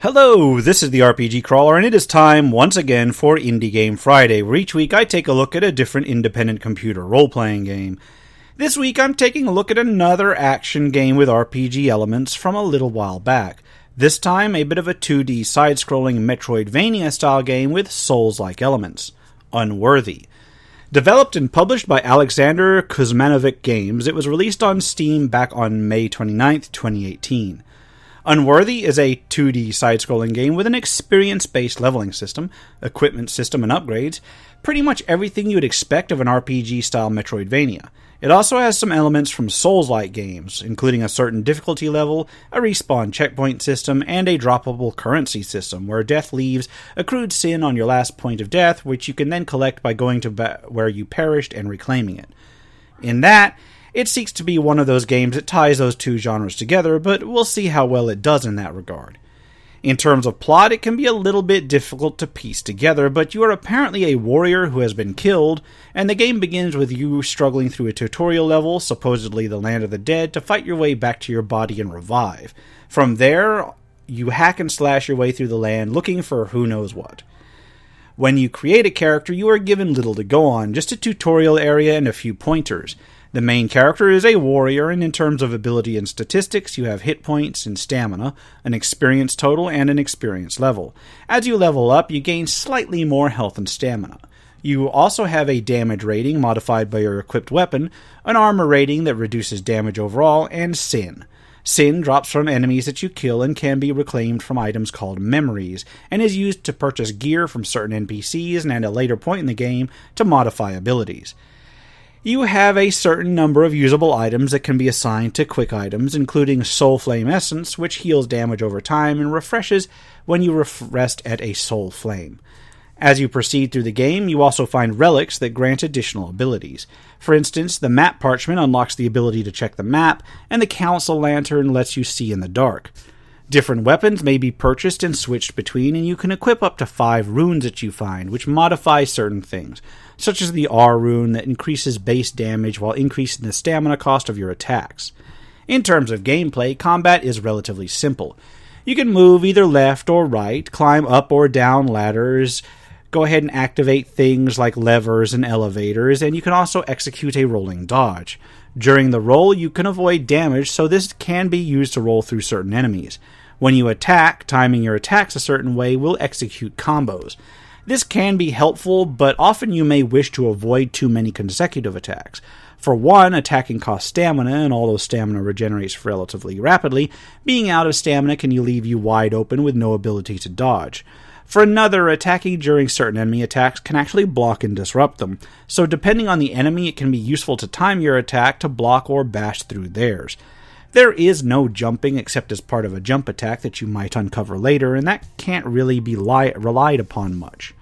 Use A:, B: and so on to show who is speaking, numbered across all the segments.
A: Hello, this is the RPG Crawler, and it is time once again for Indie Game Friday, where each week I take a look at a different independent computer role-playing game. This week I'm taking a look at another action game with RPG elements from a little while back. This time a bit of a 2D side-scrolling Metroidvania-style game with Souls-like elements. Unworthy. Developed and published by Alexander Kuzmanovic Games, it was released on Steam back on May 29th, 2018. Unworthy is a 2D side-scrolling game with an experience-based leveling system, equipment system, and upgrades, pretty much everything you would expect of an RPG-style Metroidvania. It also has some elements from Souls-like games, including a certain difficulty level, a respawn checkpoint system, and a droppable currency system, where death leaves accrued sin on your last point of death, which you can then collect by going to where you perished and reclaiming it. In that, it seeks to be one of those games that ties those two genres together, but we'll see how well it does in that regard. In terms of plot, it can be a little bit difficult to piece together, but you are apparently a warrior who has been killed, and the game begins with you struggling through a tutorial level, supposedly the land of the dead, to fight your way back to your body and revive. From there, you hack and slash your way through the land looking for who knows what. When you create a character, you are given little to go on, just a tutorial area and a few pointers. The main character is a warrior, and in terms of ability and statistics, you have hit points and stamina, an experience total, and an experience level. As you level up, you gain slightly more health and stamina. You also have a damage rating modified by your equipped weapon, an armor rating that reduces damage overall, and sin. Sin drops from enemies that you kill and can be reclaimed from items called memories, and is used to purchase gear from certain NPCs and at a later point in the game to modify abilities. You have a certain number of usable items that can be assigned to quick items, including Soul Flame Essence, which heals damage over time and refreshes when you rest at a Soul Flame. As you proceed through the game, you also find relics that grant additional abilities. For instance, the map parchment unlocks the ability to check the map, and the Council Lantern lets you see in the dark. Different weapons may be purchased and switched between, and you can equip up to 5 runes that you find, which modify certain things, such as the R rune that increases base damage while increasing the stamina cost of your attacks. In terms of gameplay, combat is relatively simple. You can move either left or right, climb up or down ladders, go ahead and activate things like levers and elevators, and you can also execute a rolling dodge. During the roll, you can avoid damage, so this can be used to roll through certain enemies. When you attack, timing your attacks a certain way will execute combos. This can be helpful, but often you may wish to avoid too many consecutive attacks. For one, attacking costs stamina, and although stamina regenerates relatively rapidly, being out of stamina can leave you wide open with no ability to dodge. For another, attacking during certain enemy attacks can actually block and disrupt them, so depending on the enemy it can be useful to time your attack to block or bash through theirs. There is no jumping except as part of a jump attack that you might uncover later, and that can't really be relied upon much.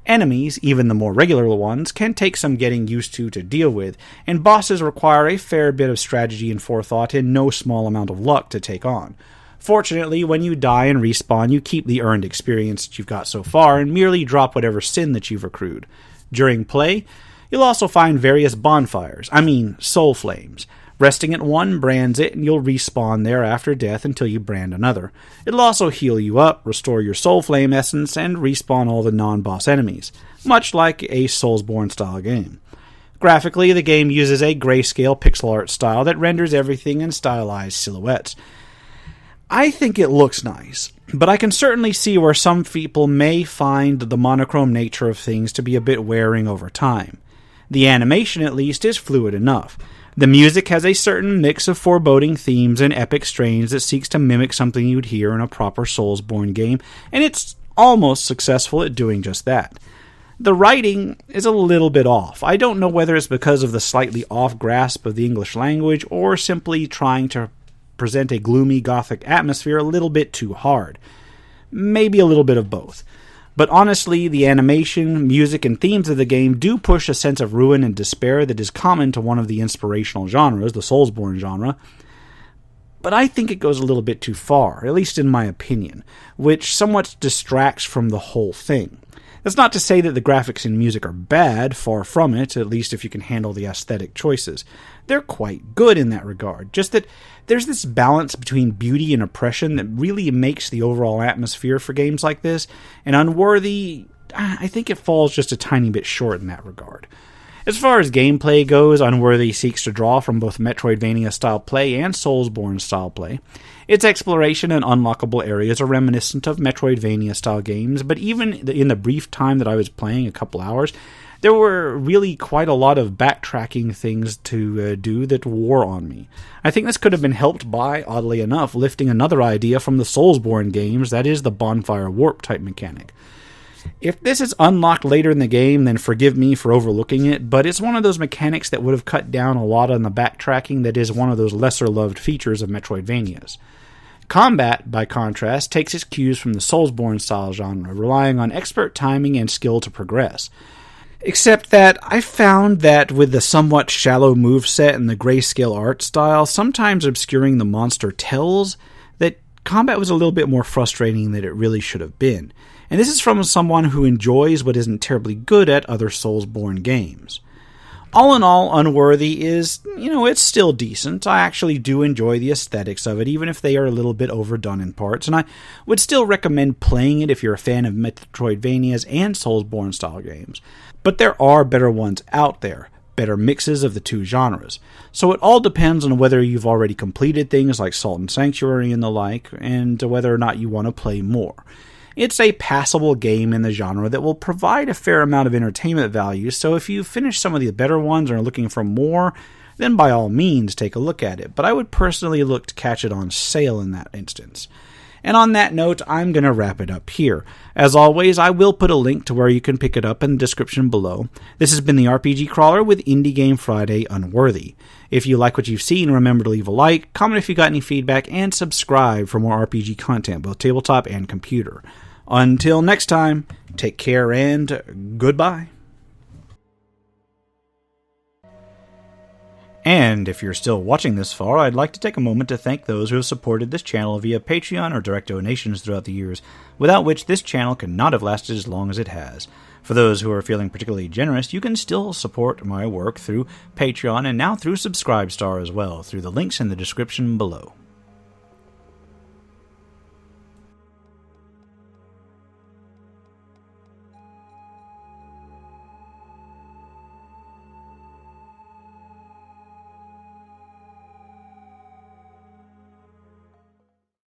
A: Enemies, even the more regular ones, can take some getting used to deal with, and bosses require a fair bit of strategy and forethought and no small amount of luck to take on. Fortunately, when you die and respawn, you keep the earned experience that you've got so far and merely drop whatever sin that you've accrued. During play, you'll also find various bonfires, soul flames. Resting at one brands it, and you'll respawn there after death until you brand another. It'll also heal you up, restore your soul flame essence, and respawn all the non-boss enemies, much like a soulsborne style game. Graphically, the game uses a grayscale pixel art style that renders everything in stylized silhouettes. I think it looks nice, but I can certainly see where some people may find the monochrome nature of things to be a bit wearing over time. The animation, at least, is fluid enough. The music has a certain mix of foreboding themes and epic strains that seeks to mimic something you'd hear in a proper Soulsborne game, and it's almost successful at doing just that. The writing is a little bit off. I don't know whether it's because of the slightly off grasp of the English language or simply trying to present a gloomy gothic atmosphere a little bit too hard. Maybe a little bit of both. But honestly, the animation, music, and themes of the game do push a sense of ruin and despair that is common to one of the inspirational genres, the Soulsborne genre. But I think it goes a little bit too far, at least in my opinion, which somewhat distracts from the whole thing. That's not to say that the graphics and music are bad, far from it, at least if you can handle the aesthetic choices. They're quite good in that regard, just that there's this balance between beauty and oppression that really makes the overall atmosphere for games like this, and Unworthy, I think it falls just a tiny bit short in that regard. As far as gameplay goes, Unworthy seeks to draw from both Metroidvania-style play and Soulsborne-style play. Its exploration and unlockable areas are reminiscent of Metroidvania-style games, but even in the brief time that I was playing, a couple hours, there were really quite a lot of backtracking things to do that wore on me. I think this could have been helped by, oddly enough, lifting another idea from the Soulsborne games, that is the bonfire warp type mechanic. If this is unlocked later in the game, then forgive me for overlooking it, but it's one of those mechanics that would have cut down a lot on the backtracking that is one of those lesser-loved features of Metroidvanias. Combat, by contrast, takes its cues from the Soulsborne-style genre, relying on expert timing and skill to progress. Except that I found that with the somewhat shallow moveset and the grayscale art style, sometimes obscuring the monster tells, that combat was a little bit more frustrating than it really should have been. And this is from someone who enjoys but isn't terribly good at other Soulsborne games. All in all, Unworthy is, it's still decent. I actually do enjoy the aesthetics of it, even if they are a little bit overdone in parts, and I would still recommend playing it if you're a fan of Metroidvanias and Soulsborne-style games. But there are better ones out there, better mixes of the two genres. So it all depends on whether you've already completed things like Salt and Sanctuary and the like, and whether or not you want to play more. It's a passable game in the genre that will provide a fair amount of entertainment value, so if you've finished some of the better ones and are looking for more, then by all means take a look at it, but I would personally look to catch it on sale in that instance. And on that note, I'm going to wrap it up here. As always, I will put a link to where you can pick it up in the description below. This has been the RPG Crawler with Indie Game Friday Unworthy. If you like what you've seen, remember to leave a like, comment if you got any feedback, and subscribe for more RPG content, both tabletop and computer. Until next time, take care and goodbye. And if you're still watching this far, I'd like to take a moment to thank those who have supported this channel via Patreon or direct donations throughout the years, without which this channel could not have lasted as long as it has. For those who are feeling particularly generous, you can still support my work through Patreon and now through Subscribestar as well, through the links in the description below.